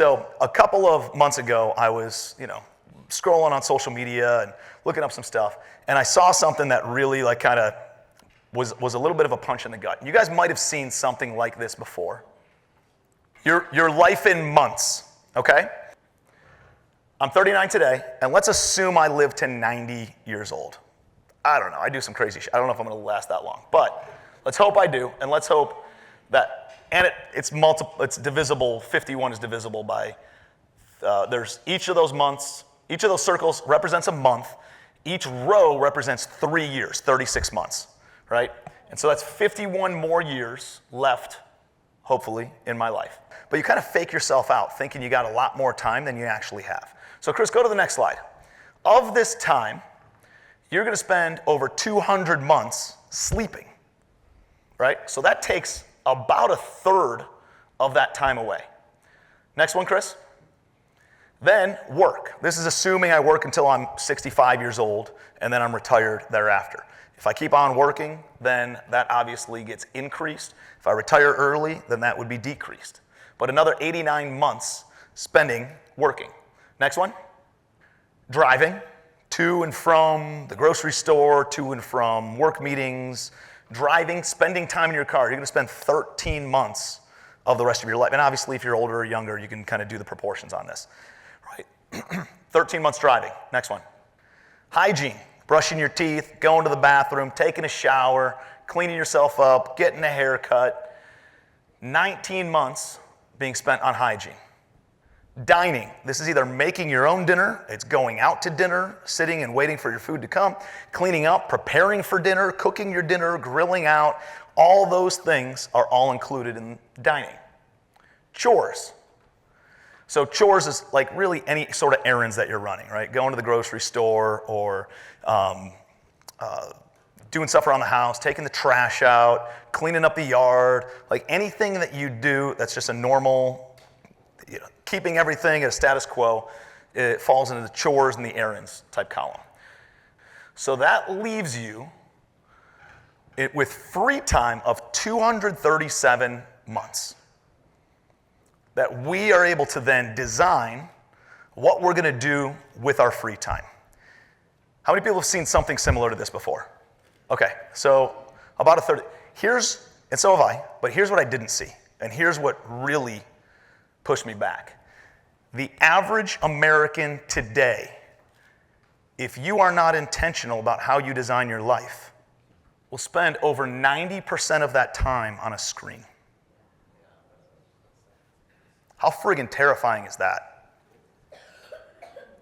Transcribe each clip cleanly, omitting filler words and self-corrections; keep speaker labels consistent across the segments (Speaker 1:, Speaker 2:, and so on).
Speaker 1: So a couple of months ago, I was, scrolling on social media and looking up some stuff, and I saw something that really kind of was a little bit of a punch in the gut. You guys might have seen something like this before. Your life in months, okay? I'm 39 today, and let's assume I live to 90 years old. I don't know, I do some crazy shit. I don't know if I'm gonna last that long, but let's hope I do, and let's hope that, and it's divisible, 51 is divisible by, there's each of those months, each of those circles represents a month, each row represents 3 years, 36 months, right? And so that's 51 more years left, hopefully, in my life. But you kind of fake yourself out thinking you got a lot more time than you actually have. So Chris, go to the next slide. Of this time, you're gonna spend over 200 months sleeping, right? So that takes about a third of that time away. Next one, Chris. Then work. This is assuming I work until I'm 65 years old, and then I'm retired thereafter. If I keep on working, then that obviously gets increased. If I retire early, then that would be decreased. But another 89 months spending working. Next one. Driving to and from the grocery store, to and from work meetings, driving, spending time in your car. You're gonna spend 13 months of the rest of your life. And obviously, if you're older or younger, you can kind of do the proportions on this, right? 13 months driving. Next one. Hygiene, brushing your teeth, going to the bathroom, taking a shower, cleaning yourself up, getting a haircut. 19 months being spent on hygiene. Dining, this is either making your own dinner, it's going out to dinner, sitting and waiting for your food to come, cleaning up, preparing for dinner, cooking your dinner, grilling out, all those things are all included in dining. Chores. So chores is like really any sort of errands that you're running, right? Going to the grocery store or doing stuff around the house, taking the trash out, cleaning up the yard, like anything that you do that's just a normal, keeping everything at a status quo, it falls into the chores and the errands type column. So that leaves you with free time of 237 months that we are able to then design what we're gonna do with our free time. How many people have seen something similar to this before? Okay, so about a third. And so have I, but here's what I didn't see, and here's what really pushed me back. The average American today, if you are not intentional about how you design your life, will spend over 90% of that time on a screen. How friggin' terrifying is that?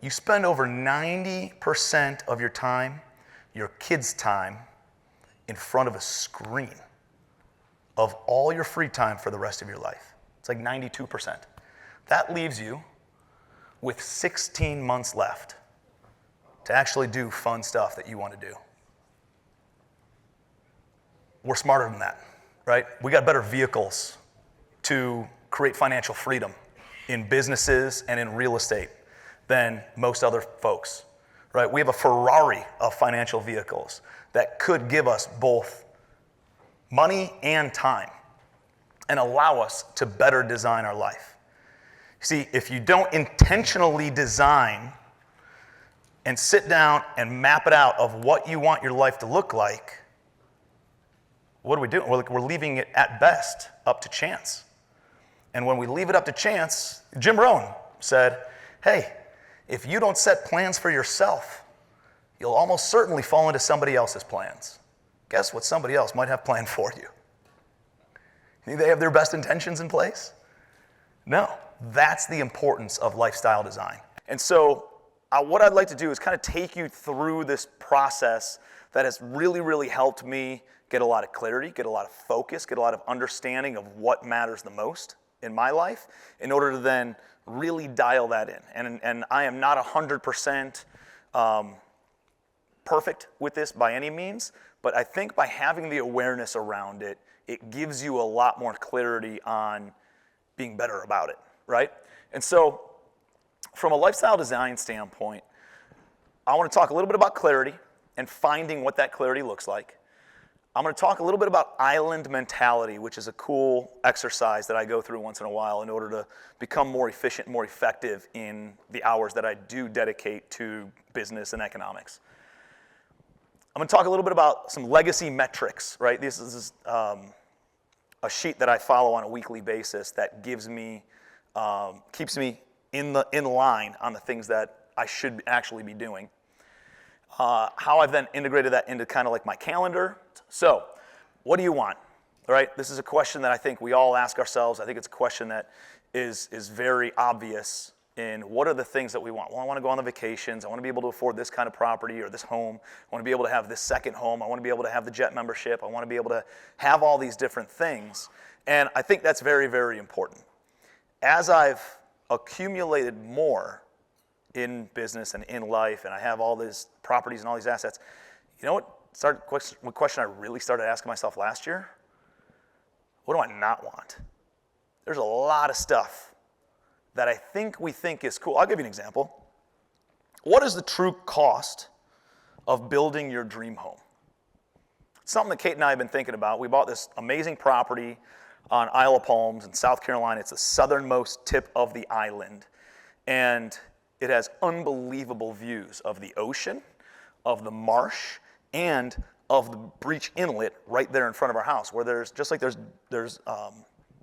Speaker 1: You spend over 90% of your time, your kids' time, in front of a screen of all your free time for the rest of your life. It's like 92%. That leaves you with 16 months left to actually do fun stuff that you want to do. We're smarter than that, right? We got better vehicles to create financial freedom in businesses and in real estate than most other folks, right? We have a Ferrari of financial vehicles that could give us both money and time and allow us to better design our life. See, if you don't intentionally design and sit down and map it out of what you want your life to look like, what are we doing? We're leaving it at best up to chance. And when we leave it up to chance, Jim Rohn said, hey, if you don't set plans for yourself, you'll almost certainly fall into somebody else's plans. Guess what somebody else might have planned for you? You think they have their best intentions in place? No. That's the importance of lifestyle design. And so what I'd like to do is kind of take you through this process that has really, really helped me get a lot of clarity, get a lot of focus, get a lot of understanding of what matters the most in my life in order to then really dial that in. And I am not 100% perfect with this by any means, but I think by having the awareness around it, it gives you a lot more clarity on being better about it, right? And so from a lifestyle design standpoint, I want to talk a little bit about clarity and finding what that clarity looks like. I'm going to talk a little bit about island mentality, which is a cool exercise that I go through once in a while in order to become more efficient, more effective in the hours that I do dedicate to business and economics. I'm going to talk a little bit about some legacy metrics, right? This is a sheet that I follow on a weekly basis that gives me, keeps me in line on the things that I should actually be doing. How I've then integrated that into kind of like my calendar. So, what do you want? All right, this is a question that I think we all ask ourselves. I think it's a question that is very obvious in what are the things that we want. Well, I want to go on the vacations. I want to be able to afford this kind of property or this home. I want to be able to have this second home. I want to be able to have the jet membership. I want to be able to have all these different things. And I think that's very, very important. As I've accumulated more in business and in life, and I have all these properties and all these assets, you know what question I really started asking myself last year? What do I not want? There's a lot of stuff that I think we think is cool. I'll give you an example. What is the true cost of building your dream home? It's something that Kate and I have been thinking about. We bought this amazing property on Isle of Palms in South Carolina. It's the southernmost tip of the island. And it has unbelievable views of the ocean, of the marsh, and of the Breach Inlet right there in front of our house, where there's, just like there's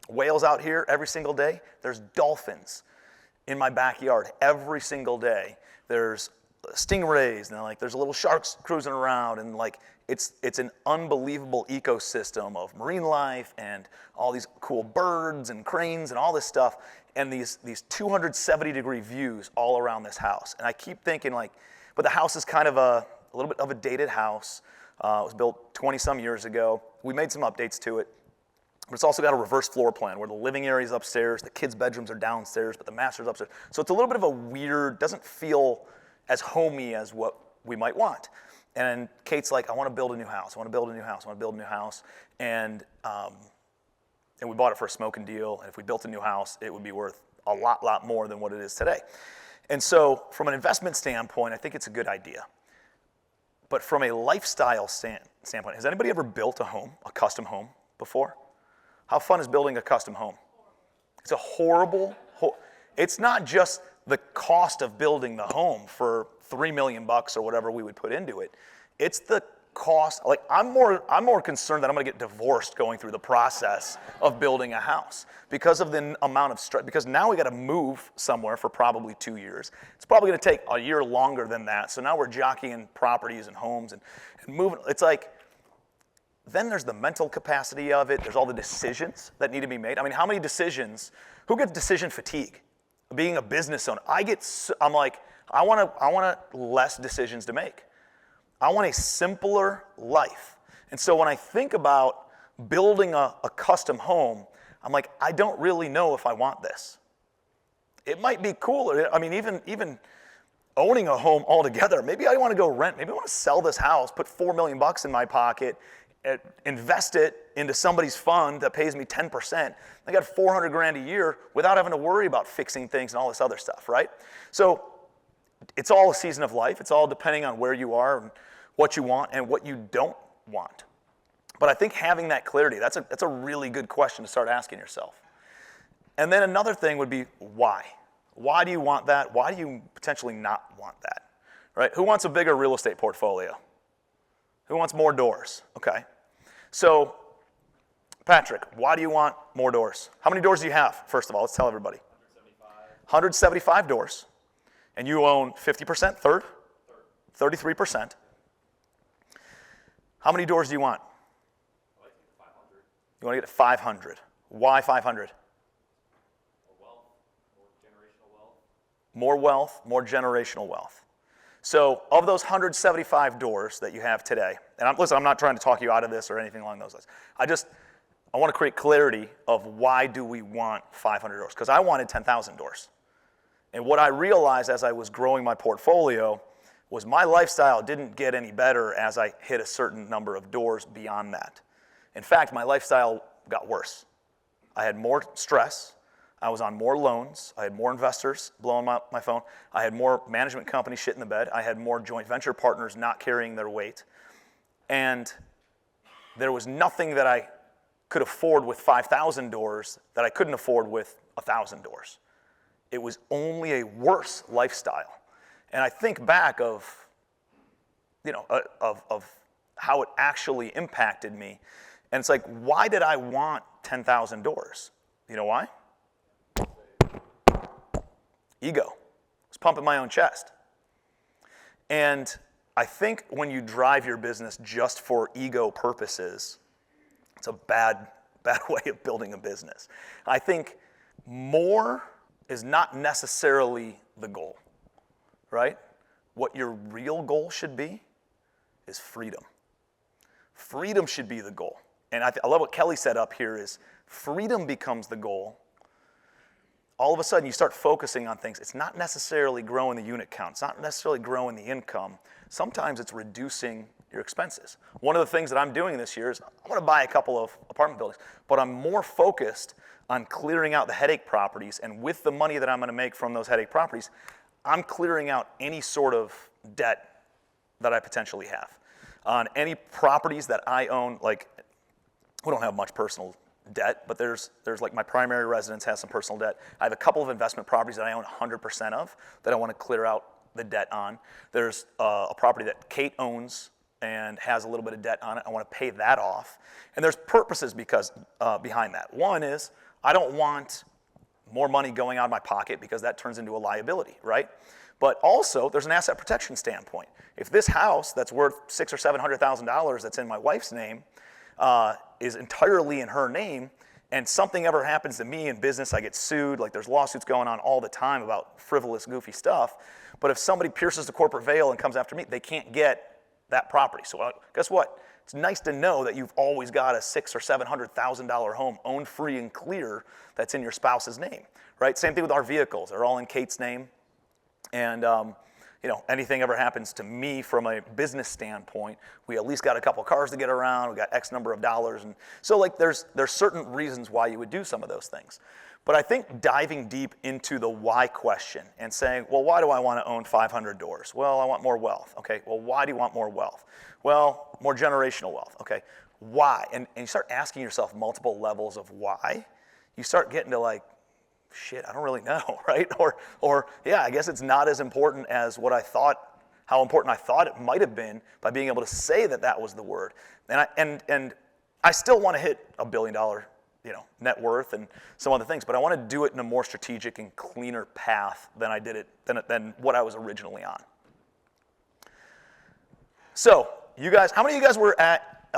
Speaker 1: whales out here every single day, there's dolphins in my backyard every single day. There's stingrays, and like there's little sharks cruising around, and like it's an unbelievable ecosystem of marine life and all these cool birds and cranes and all this stuff, and these 270-degree views all around this house. And I keep thinking like, but the house is kind of a little bit of a dated house. It was built 20-some years ago. We made some updates to it. But it's also got a reverse floor plan where the living area is upstairs, the kids' bedrooms are downstairs, but the master's upstairs. So it's a little bit of a weird, doesn't feel as homey as what we might want. And Kate's like, I want to build a new house. I want to build a new house. I want to build a new house. And we bought it for a smoking deal. And if we built a new house, it would be worth a lot more than what it is today. And so from an investment standpoint, I think it's a good idea. But from a lifestyle standpoint, has anybody ever built a home, a custom home before? How fun is building a custom home? It's a horrible, it's not just the cost of building the home for $3 million or whatever we would put into it. It's the cost. Like I'm more concerned that I'm going to get divorced going through the process of building a house because of the amount of stress. Because now we got to move somewhere for probably 2 years. It's probably going to take a year longer than that. So now we're jockeying properties and homes and moving. It's like, then there's the mental capacity of it. There's all the decisions that need to be made. I mean, how many decisions? Who gets decision fatigue? Being a business owner, I'm like, I want less decisions to make. I want a simpler life. And so when I think about building a custom home, I'm like, I don't really know if I want this. It might be cool. I mean, even owning a home altogether, maybe I want to go rent. Maybe I want to sell this house, put $4 million in my pocket, invest it into somebody's fund that pays me 10%. I got $400,000 a year without having to worry about fixing things and all this other stuff, right? So it's all a season of life. It's all depending on where you are and what you want and what you don't want. But I think having that clarity, that's a really good question to start asking yourself. And then another thing would be why? Why do you want that? Why do you potentially not want that? Right? Who wants a bigger real estate portfolio? Who wants more doors? Okay. So, Patrick, why do you want more doors? How many doors do you have? First of all, let's tell everybody. 175 doors. And you own 50%, third? 33%. How many doors do you want?
Speaker 2: I'd like to get to 500.
Speaker 1: You want to get to 500. Why 500?
Speaker 2: More wealth, more generational wealth.
Speaker 1: More wealth, more generational wealth. So of those 175 doors that you have today, and listen, I'm not trying to talk you out of this or anything along those lines. I want to create clarity of why do we want 500 doors? Because I wanted 10,000 doors. And what I realized as I was growing my portfolio was my lifestyle didn't get any better as I hit a certain number of doors beyond that. In fact, my lifestyle got worse. I had more stress. I was on more loans. I had more investors blowing my phone. I had more management companies shitting the bed. I had more joint venture partners not carrying their weight. And there was nothing that I could afford with 5,000 doors that I couldn't afford with 1,000 doors. It was only a worse lifestyle. And I think back of how it actually impacted me. And it's like, why did I want 10,000 doors? You know why? Ego. I was pumping my own chest. And I think when you drive your business just for ego purposes, it's a bad way of building a business. I think more is not necessarily the goal, right? What your real goal should be is freedom. Freedom should be the goal. And I love what Kelly said up here is freedom becomes the goal. All of a sudden you start focusing on things. It's not necessarily growing the unit count. It's not necessarily growing the income. Sometimes it's reducing your expenses. One of the things that I'm doing this year is I want to buy a couple of apartment buildings, but I'm more focused on clearing out the headache properties, and with the money that I'm going to make from those headache properties, I'm clearing out any sort of debt that I potentially have. On any properties that I own, like we don't have much personal debt, but there's like my primary residence has some personal debt. I have a couple of investment properties that I own 100% of that I want to clear out the debt on. There's a property that Kate owns and has a little bit of debt on it. I want to pay that off. And there's purposes behind that. One is I don't want more money going out of my pocket because that turns into a liability, right? But also there's an asset protection standpoint. If this house that's worth $600,000 or $700,000 that's in my wife's name is entirely in her name, and something ever happens to me in business, I get sued, like there's lawsuits going on all the time about frivolous, goofy stuff. But if somebody pierces the corporate veil and comes after me, they can't get that property. So guess what? It's nice to know that you've always got a $600,000 or $700,000 home owned free and clear that's in your spouse's name, right? Same thing with our vehicles. They're all in Kate's name. And anything ever happens to me from a business standpoint, we at least got a couple cars to get around, we got X number of dollars. And so like there's certain reasons why you would do some of those things. But I think diving deep into the why question and saying, well, why do I want to own 500 doors? Well, I want more wealth. Okay, well, why do you want more wealth? Well, more generational wealth. Okay, why? And you start asking yourself multiple levels of why, you start getting to like, shit, I don't really know, right? Or yeah, I guess it's not as important as what I thought, how important I thought it might have been by being able to say that was the word. And I still want to hit $1 billion, net worth and some other things, but I want to do it in a more strategic and cleaner path than I did it than what I was originally on. So, you guys, how many of you guys were at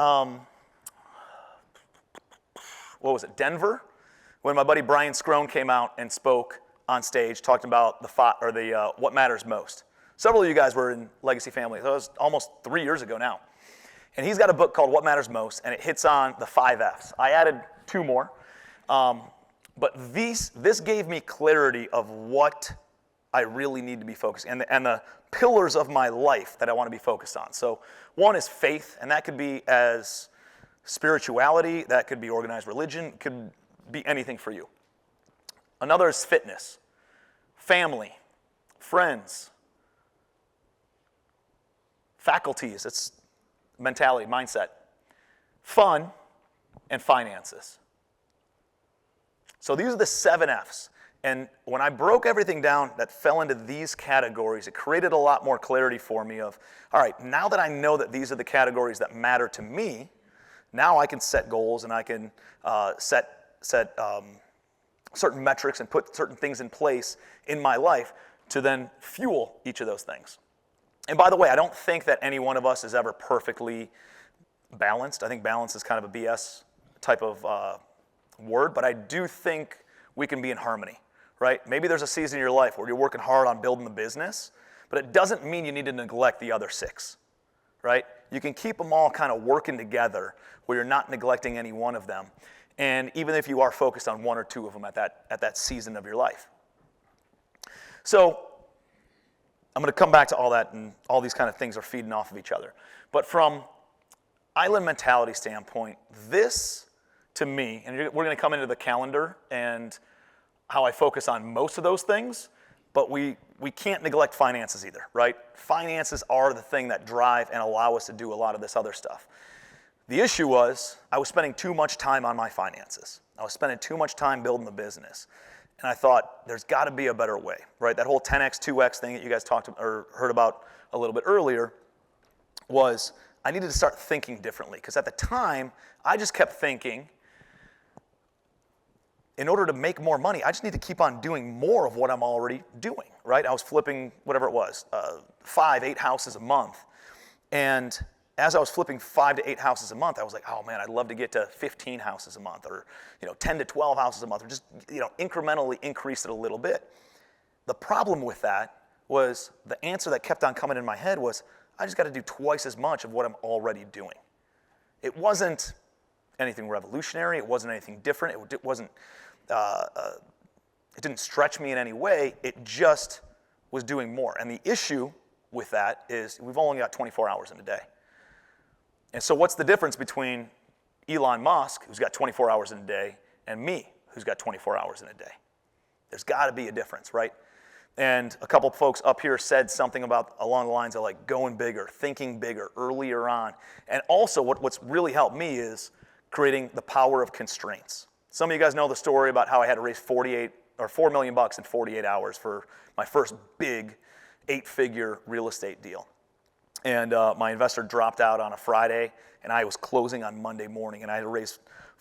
Speaker 1: Denver? When my buddy Brian Scrone came out and spoke on stage, talked about what matters most. Several of you guys were in Legacy Family. That was almost 3 years ago now. And he's got a book called What Matters Most, and it hits on the 5 F's. I added 2 more. But this gave me clarity of what I really need to be focused on, and the pillars of my life that I want to be focused on. So one is faith, and that could be as spirituality, that could be organized religion, it could be anything for you. Another is fitness, family, friends, faculties, it's mentality, mindset, fun, and finances. So these are the 7 F's. And when I broke everything down that fell into these categories, it created a lot more clarity for me of, all right, now that I know that these are the categories that matter to me, now I can set goals and I can set certain metrics and put certain things in place in my life to then fuel each of those things. And by the way, I don't think that any one of us is ever perfectly balanced. I think balance is kind of a BS type of word, but I do think we can be in harmony, right? Maybe there's a season in your life where you're working hard on building the business, but it doesn't mean you need to neglect the other 6, right? You can keep them all kind of working together where you're not neglecting any one of them. And even if you are focused on 1 or 2 of them at that season of your life. So I'm going to come back to all that, and all these kind of things are feeding off of each other. But from island mentality standpoint, this to me, and we're going to come into the calendar and how I focus on most of those things, but we can't neglect finances either, right? Finances are the thing that drive and allow us to do a lot of this other stuff. The issue was I was spending too much time on my finances. I was spending too much time building the business. And I thought, there's got to be a better way, right? That whole 10x, 2x thing that you guys talked or heard about a little bit earlier was I needed to start thinking differently. Because at the time, I just kept thinking, in order to make more money, I just need to keep on doing more of what I'm already doing, right? I was flipping whatever it was, 5, 8 houses a month. And as I was flipping 5 to 8 houses a month, I was like, oh man, I'd love to get to 15 houses a month, or 10 to 12 houses a month, or just incrementally increase it a little bit. The problem with that was the answer that kept on coming in my head was, I just got to do twice as much of what I'm already doing. It wasn't anything revolutionary. It wasn't anything different. It wasn't. It didn't stretch me in any way. It just was doing more. And the issue with that is we've only got 24 hours in a day. And so what's the difference between Elon Musk, who's got 24 hours in a day, and me, who's got 24 hours in a day? There's got to be a difference, right? And a couple folks up here said something about along the lines of like going bigger, thinking bigger earlier on. And also what's really helped me is creating the power of constraints. Some of you guys know the story about how I had to raise $4 million in 48 hours for my first big 8-figure real estate deal. And my investor dropped out on a Friday, and I was closing on Monday morning, and I had to raise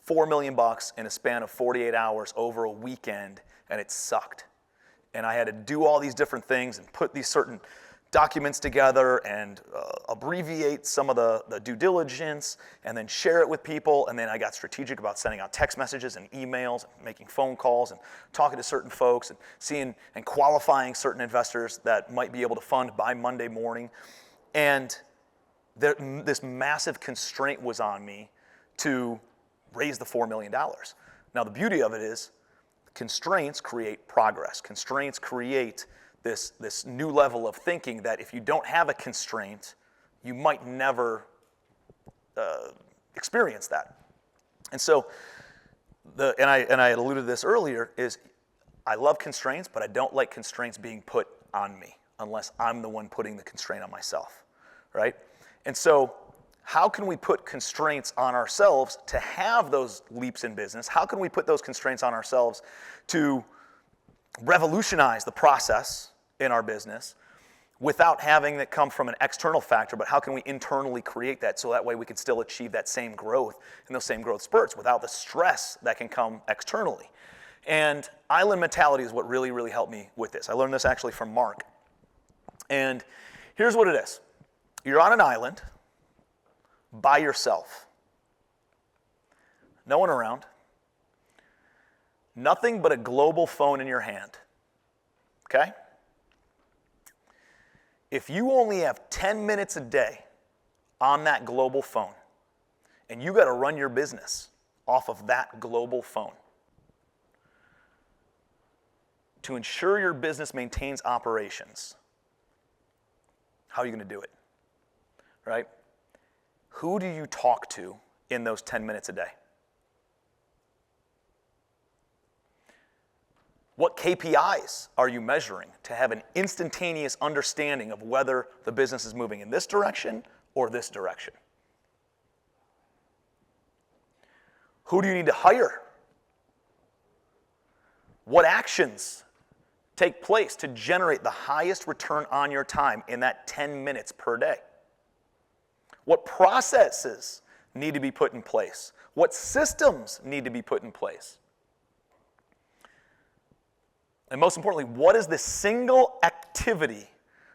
Speaker 1: $4 million in a span of 48 hours over a weekend, and it sucked. And I had to do all these different things and put these certain documents together and abbreviate some of the due diligence and then share it with people. And then I got strategic about sending out text messages and emails and making phone calls and talking to certain folks and seeing and qualifying certain investors that might be able to fund by Monday morning. And this massive constraint was on me to raise the $4 million. Now, the beauty of it is constraints create progress. Constraints create this new level of thinking that if you don't have a constraint, you might never experience that. And so, and I had alluded to this earlier, is I love constraints, but I don't like constraints being put on me unless I'm the one putting the constraint on myself, right? And so how can we put constraints on ourselves to have those leaps in business? How can we put those constraints on ourselves to revolutionize the process in our business without having that come from an external factor, but how can we internally create that so that way we can still achieve that same growth and those same growth spurts without the stress that can come externally? And island mentality is what really, really helped me with this. I learned this actually from Mark. And here's what it is. You're on an island by yourself. No one around. Nothing but a global phone in your hand. Okay? If you only have 10 minutes a day on that global phone, and you got to run your business off of that global phone to ensure your business maintains operations, how are you going to do it? Right? Who do you talk to in those 10 minutes a day? What KPIs are you measuring to have an instantaneous understanding of whether the business is moving in this direction or this direction? Who do you need to hire? What actions take place to generate the highest return on your time in that 10 minutes per day? What processes need to be put in place? What systems need to be put in place? And most importantly, what is the single activity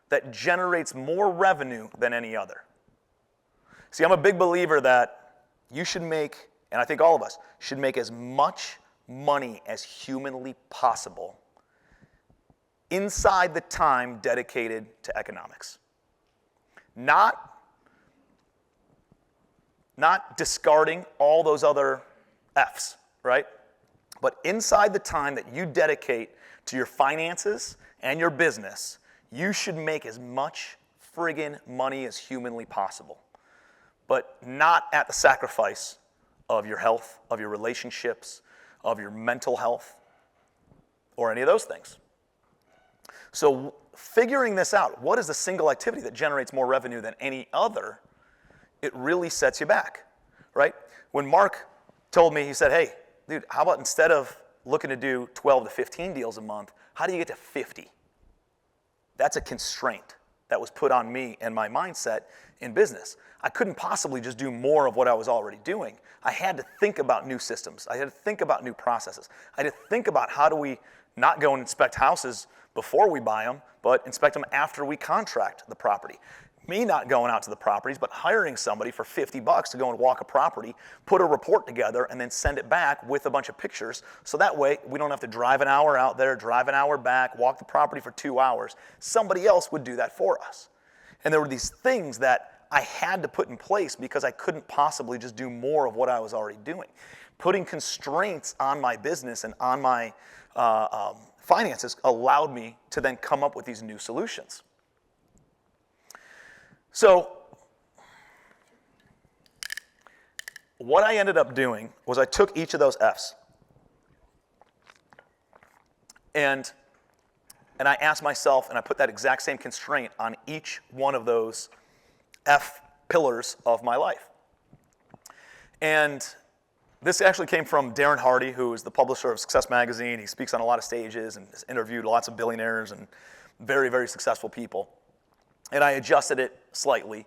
Speaker 1: that generates more revenue than any other? See, I'm a big believer that you should make, and I think all of us, should make as much money as humanly possible inside the time dedicated to economics. Not discarding all those other F's, right? But inside the time that you dedicate to your finances and your business, you should make as much friggin' money as humanly possible. But not at the sacrifice of your health, of your relationships, of your mental health, or any of those things. So figuring this out, what is the single activity that generates more revenue than any other, it really sets you back, right? When Mark told me, he said, hey, dude, how about instead of looking to do 12 to 15 deals a month, how do you get to 50? That's a constraint that was put on me and my mindset in business. I couldn't possibly just do more of what I was already doing. I had to think about new systems. I had to think about new processes. I had to think about how do we not go and inspect houses before we buy them, but inspect them after we contract the property. Me not going out to the properties, but hiring somebody for $50 to go and walk a property, put a report together, and then send it back with a bunch of pictures. So that way, we don't have to drive an hour out there, drive an hour back, walk the property for 2 hours. Somebody else would do that for us. And there were these things that I had to put in place because I couldn't possibly just do more of what I was already doing. Putting constraints on my business and on my finances allowed me to then come up with these new solutions. So what I ended up doing was I took each of those F's and I asked myself, and I put that exact same constraint on each one of those F pillars of my life. And this actually came from Darren Hardy, who is the publisher of Success Magazine. He speaks on a lot of stages and has interviewed lots of billionaires and very, very successful people. And I adjusted it slightly.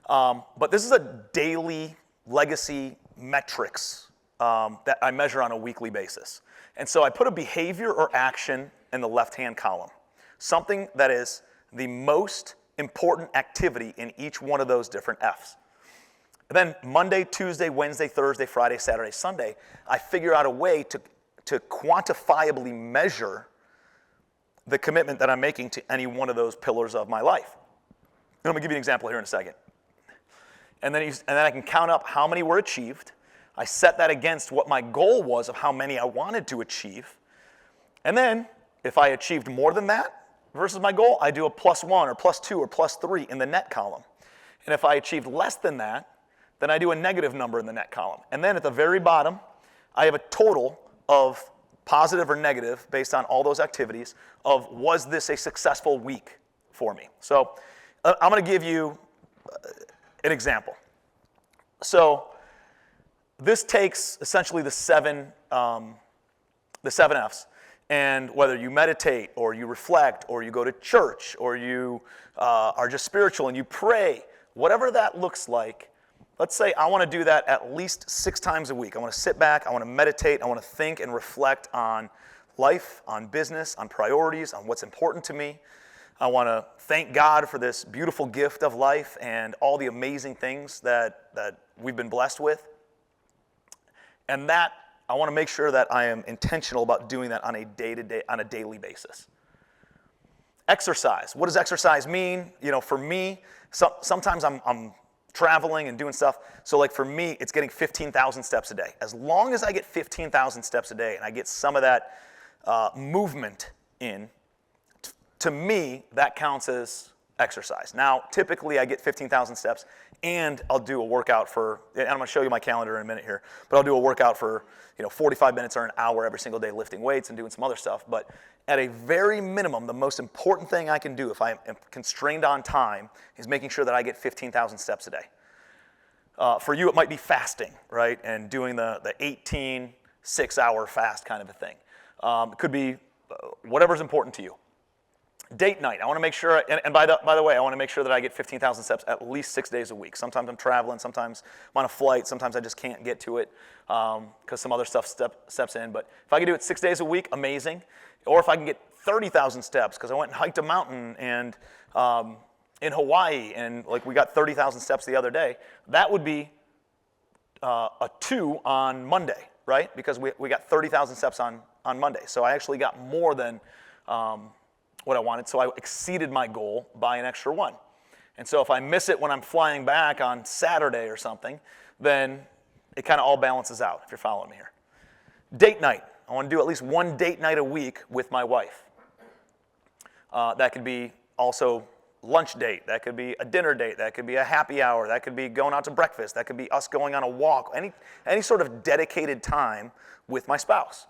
Speaker 1: But this is a daily legacy metrics that I measure on a weekly basis. And so I put a behavior or action in the left-hand column, something that is the most important activity in each one of those different F's. And then Monday, Tuesday, Wednesday, Thursday, Friday, Saturday, Sunday, I figure out a way to quantifiably measure the commitment that I'm making to any one of those pillars of my life. I'm going to give you an example here in a second. And then I can count up how many were achieved. I set that against what my goal was of how many I wanted to achieve. And then if I achieved more than that versus my goal, I do a +1 or +2 or +3 in the net column. And if I achieved less than that, then I do a negative number in the net column. And then at the very bottom, I have a total of positive or negative based on all those activities of was this a successful week for me. So I'm going to give you an example. So this takes essentially the seven F's, and whether you meditate or you reflect or you go to church or you are just spiritual and you pray, whatever that looks like, let's say I want to do that at least 6 times a week. I want to sit back, I want to meditate, I want to think and reflect on life, on business, on priorities, on what's important to me. I want to thank God for this beautiful gift of life and all the amazing things that we've been blessed with. And that, I want to make sure that I am intentional about doing that on a day-to-day, on a daily basis. Exercise. What does exercise mean? You know, for me, sometimes I'm traveling and doing stuff. So like for me, it's getting 15,000 steps a day. As long as I get 15,000 steps a day and I get some of that movement in, to me, that counts as exercise. Now, typically I get 15,000 steps and I'll do a workout for, and I'm going to show you my calendar in a minute here, but I'll do a workout for 45 minutes or an hour every single day lifting weights and doing some other stuff. But at a very minimum, the most important thing I can do if I am constrained on time is making sure that I get 15,000 steps a day. For you, it might be fasting, right? And doing the 18 6-hour fast kind of a thing. It could be whatever's important to you. Date night, I want to make sure, and by the way, I want to make sure that I get 15,000 steps at least 6 days a week. Sometimes I'm traveling, sometimes I'm on a flight, sometimes I just can't get to it because some other stuff steps in. But if I can do it 6 days a week, amazing. Or if I can get 30,000 steps because I went and hiked a mountain and in Hawaii and like we got 30,000 steps the other day, that would be a 2 on Monday, right? Because we got 30,000 steps on Monday. So I actually got more than what I wanted, so I exceeded my goal by an extra 1. And so if I miss it when I'm flying back on Saturday or something, then it kind of all balances out, if you're following me here. Date night. I want to do at least 1 date night a week with my wife. That could be also lunch date. That could be a dinner date. That could be a happy hour. That could be going out to breakfast. That could be us going on a walk. Any sort of dedicated time with my spouse.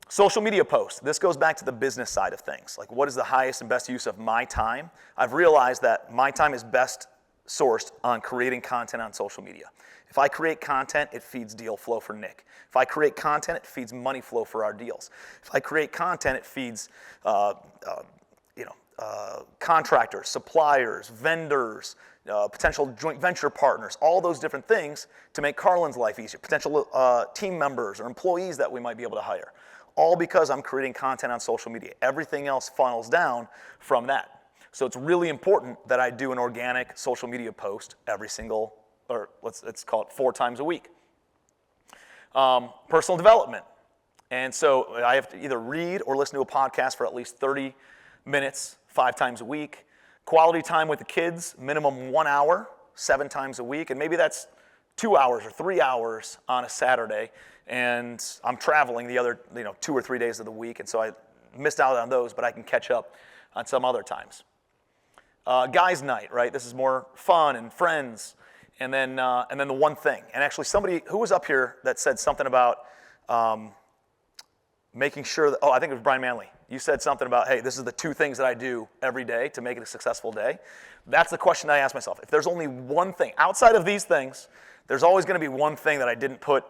Speaker 1: Social media posts. This goes back to the business side of things. Like, what is the highest and best use of my time? I've realized that my time is best sourced on creating content on social media. If I create content, it feeds deal flow for Nick. If I create content, it feeds money flow for our deals. If I create content, it feeds contractors, suppliers, vendors, potential joint venture partners, all those different things to make Carlin's life easier, potential team members or employees that we might be able to hire, all because I'm creating content on social media. Everything else funnels down from that. So it's really important that I do an organic social media post every single, or let's call it 4 times a week. Personal development. And so I have to either read or listen to a podcast for at least 30 minutes, 5 times a week. Quality time with the kids, minimum 1 hour, 7 times a week. And maybe that's 2 hours or 3 hours on a Saturday. And I'm traveling the other 2 or 3 days of the week. And so I missed out on those, but I can catch up on some other times. Guys' night, right? This is more fun and friends. And then the one thing. And actually somebody who was up here that said something about making sure that, I think it was Brian Manley. You said something about, hey, this is the 2 things that I do every day to make it a successful day. That's the question I ask myself. If there's only one thing, outside of these things, there's always going to be one thing that I didn't put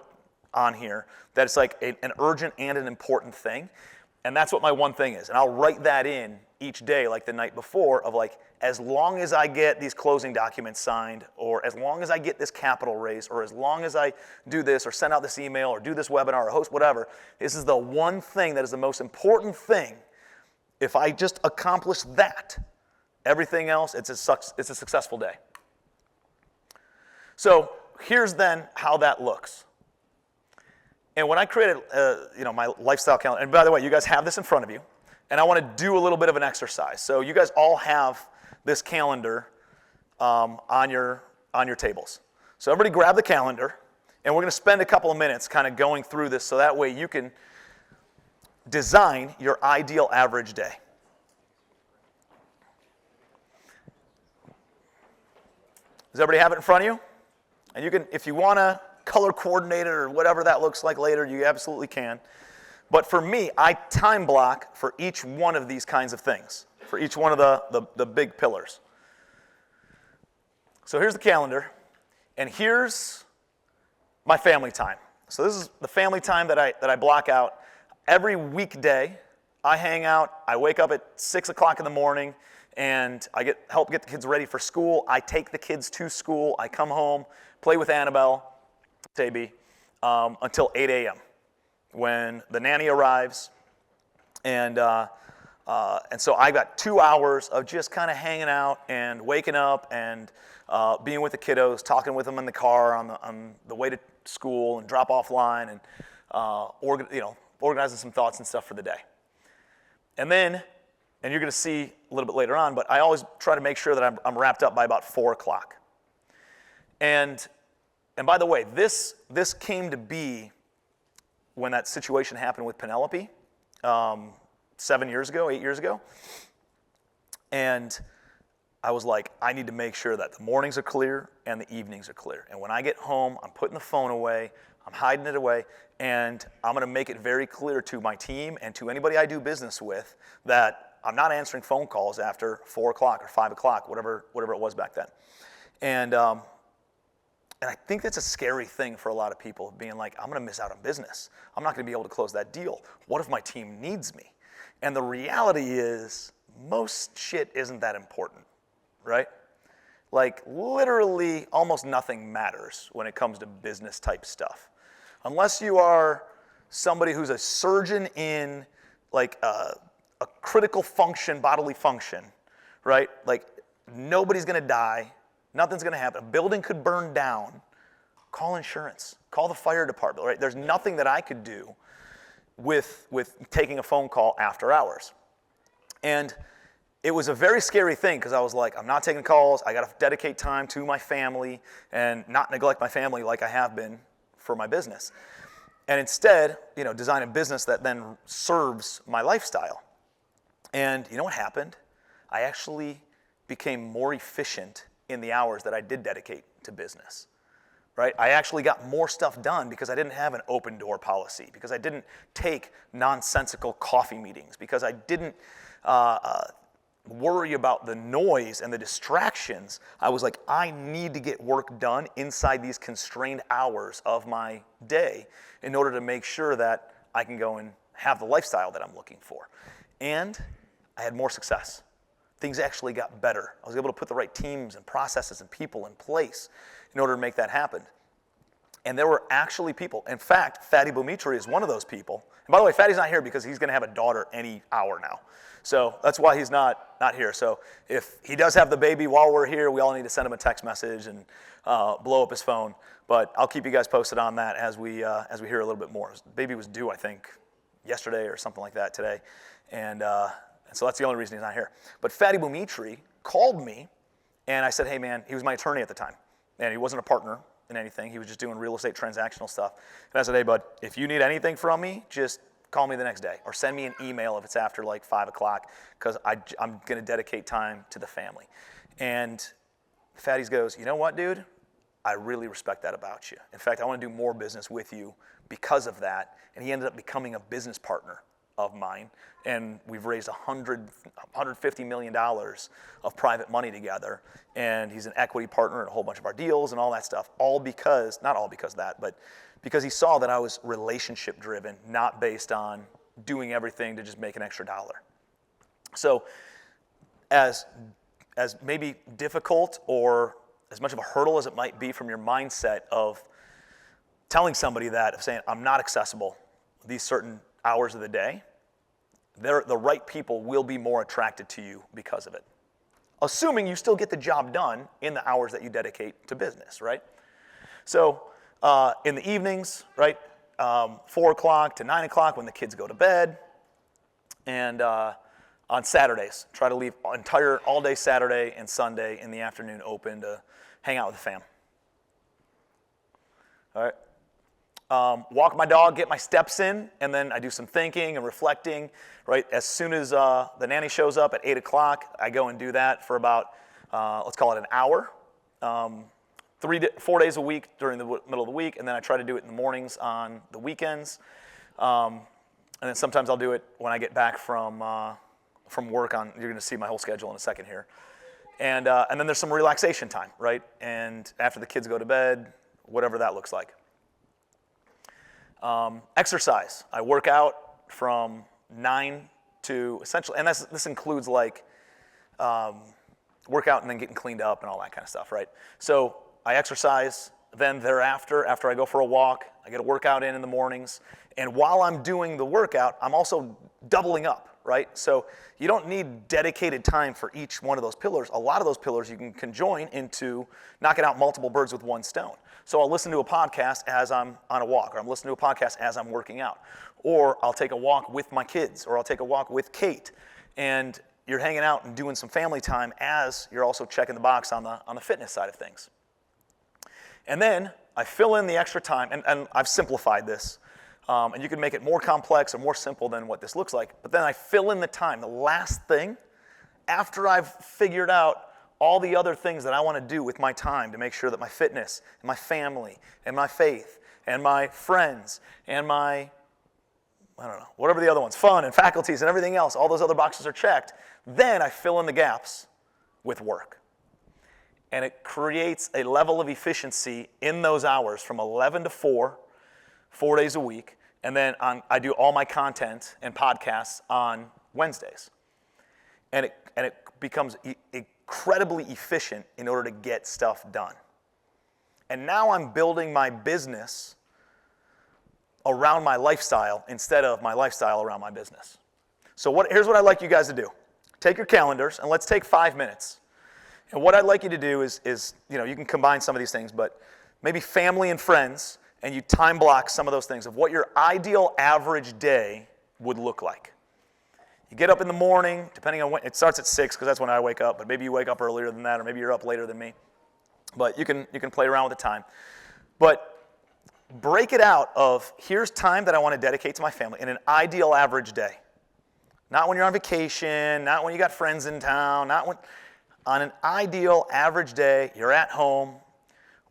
Speaker 1: on here that it's like an urgent and an important thing. And that's what my one thing is. And I'll write that in each day, like the night before, of like, as long as I get these closing documents signed, or as long as I get this capital raise, or as long as I do this, or send out this email, or do this webinar, or host whatever, this is the one thing that is the most important thing. If I just accomplish that, everything else, it's a successful day. So here's then how that looks. And when I created my lifestyle calendar, and by the way, you guys have this in front of you, and I want to do a little bit of an exercise. So you guys all have this calendar on your tables. So everybody grab the calendar, and we're going to spend a couple of minutes kind of going through this so that way you can design your ideal average day. Does everybody have it in front of you? And you can, if you want to color coordinate it or whatever that looks like later, you absolutely can. But for me, I time block for each one of these kinds of things, for each one of the big pillars. So here's the calendar, and here's my family time. So this is the family time that I block out. Every weekday, I hang out. I wake up at 6 o'clock in the morning, and I help get the kids ready for school. I take the kids to school. I come home, play with Annabelle, Taby, until 8 a.m. when the nanny arrives. And so I got 2 hours of just kind of hanging out and waking up and being with the kiddos, talking with them in the car on the way to school and drop-off line, and organizing some thoughts and stuff for the day. And then, and you're going to see a little bit later on, but I always try to make sure that I'm wrapped up by about 4 o'clock. And by the way, this came to be when that situation happened with Penelope 8 years ago. And I was like, I need to make sure that the mornings are clear and the evenings are clear. And when I get home, I'm putting the phone away, I'm hiding it away, and I'm going to make it very clear to my team and to anybody I do business with that I'm not answering phone calls after 4 o'clock or 5 o'clock, whatever it was back then. And I think that's a scary thing for a lot of people, being like, I'm going to miss out on business. I'm not going to be able to close that deal. What if my team needs me? And the reality is, most shit isn't that important, right? Like, literally, almost nothing matters when it comes to business type stuff. Unless you are somebody who's a surgeon in, like, a critical function, bodily function, right? Like, nobody's going to die. Nothing's going to happen. A building could burn down. Call insurance. Call the fire department, right? There's nothing that I could do with taking a phone call after hours. And it was a very scary thing because I was like, I'm not taking calls. I got to dedicate time to my family and not neglect my family like I have been for my business. And instead, design a business that then serves my lifestyle. And you know what happened? I actually became more efficient in the hours that I did dedicate to business, right? I actually got more stuff done because I didn't have an open door policy, because I didn't take nonsensical coffee meetings, because I didn't worry about the noise and the distractions. I was like, I need to get work done inside these constrained hours of my day in order to make sure that I can go and have the lifestyle that I'm looking for. And I had more success. Things actually got better. I was able to put the right teams and processes and people in place in order to make that happen. And there were actually people. In fact, Fatty Bumitri is one of those people. And by the way, Fatty's not here because he's going to have a daughter any hour now. So that's why he's not here. So if he does have the baby while we're here, we all need to send him a text message and blow up his phone. But I'll keep you guys posted on that as we hear a little bit more. The baby was due, I think, yesterday or something like that today. And so that's the only reason he's not here. But Fatty Bumitri called me, and I said, hey, man, he was my attorney at the time. And he wasn't a partner in anything. He was just doing real estate transactional stuff. And I said, hey, bud, if you need anything from me, just call me the next day or send me an email if it's after like 5 o'clock because I'm going to dedicate time to the family. And Fatty's goes, you know what, dude? I really respect that about you. In fact, I want to do more business with you because of that. And he ended up becoming a business partner of mine. And we've raised $150 million of private money together. And he's an equity partner in a whole bunch of our deals and all that stuff. All because, not all because of that, but because he saw that I was relationship driven, not based on doing everything to just make an extra dollar. So as maybe difficult or as much of a hurdle as it might be from your mindset of telling somebody that, of saying, I'm not accessible these certain hours of the day, the right people will be more attracted to you because of it. Assuming you still get the job done in the hours that you dedicate to business, right? So in the evenings, right, 4 o'clock to 9 o'clock when the kids go to bed, and on Saturdays, try to leave all day Saturday and Sunday in the afternoon open to hang out with the fam. All right. Walk my dog, get my steps in, and then I do some thinking and reflecting, right? As soon as the nanny shows up at 8 o'clock, I go and do that for about, let's call it an hour, 4 days a week during the middle of the week, and then I try to do it in the mornings on the weekends. And then sometimes I'll do it when I get back from work on, you're gonna see my whole schedule in a second here. And then there's some relaxation time, right? And after the kids go to bed, whatever that looks like. Exercise. I work out from 9 to essentially, and this includes like workout and then getting cleaned up and all that kind of stuff, right? So I exercise, then thereafter, after I go for a walk, I get a workout in the mornings, and while I'm doing the workout, I'm also doubling up, right? So you don't need dedicated time for each one of those pillars. A lot of those pillars you can conjoin into knocking out multiple birds with one stone. So I'll listen to a podcast as I'm on a walk, or I'm listening to a podcast as I'm working out, or I'll take a walk with my kids, or I'll take a walk with Kate, and you're hanging out and doing some family time as you're also checking the box on the fitness side of things. And then I fill in the extra time, and I've simplified this, and you can make it more complex or more simple than what this looks like, but then I fill in the time, the last thing, after I've figured out all the other things that I want to do with my time to make sure that my fitness and my family and my faith and my friends and my, I don't know, whatever the other ones, fun and faculties and everything else, all those other boxes are checked, then I fill in the gaps with work. And it creates a level of efficiency in those hours from 11 to 4 days a week. And then I do all my content and podcasts on Wednesdays. And it becomes incredibly efficient in order to get stuff done. And now I'm building my business around my lifestyle instead of my lifestyle around my business. So here's what I'd like you guys to do. Take your calendars and let's take 5 minutes. And what I'd like you to do is you can combine some of these things, but maybe family and friends, and you time block some of those things of what your ideal average day would look like. You get up in the morning, depending on when, it starts at 6 because that's when I wake up, but maybe you wake up earlier than that, or maybe you're up later than me. But you can play around with the time. But break it out of, here's time that I want to dedicate to my family in an ideal average day. Not when you're on vacation, not when you got friends in town, not when, on an ideal average day, you're at home,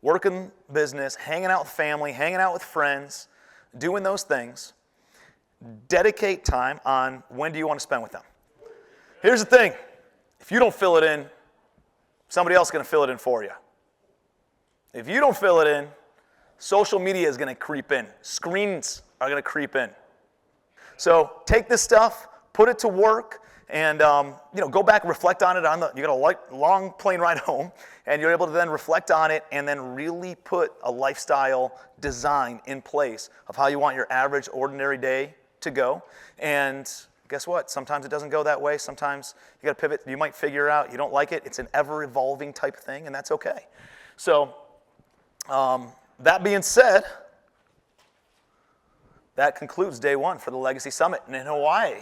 Speaker 1: working business, hanging out with family, hanging out with friends, doing those things. Dedicate time on when do you want to spend with them. Here's the thing. If you don't fill it in, somebody else is going to fill it in for you. If you don't fill it in, social media is going to creep in. Screens are going to creep in. So take this stuff, put it to work, and go back and reflect on it. You got a long plane ride home, and you're able to then reflect on it and then really put a lifestyle design in place of how you want your average, ordinary day to go. And guess what? Sometimes it doesn't go that way. Sometimes you got to pivot. You might figure out you don't like it. It's an ever-evolving type of thing, and that's okay. So that being said, that concludes day one for the Legacy Summit in Hawaii.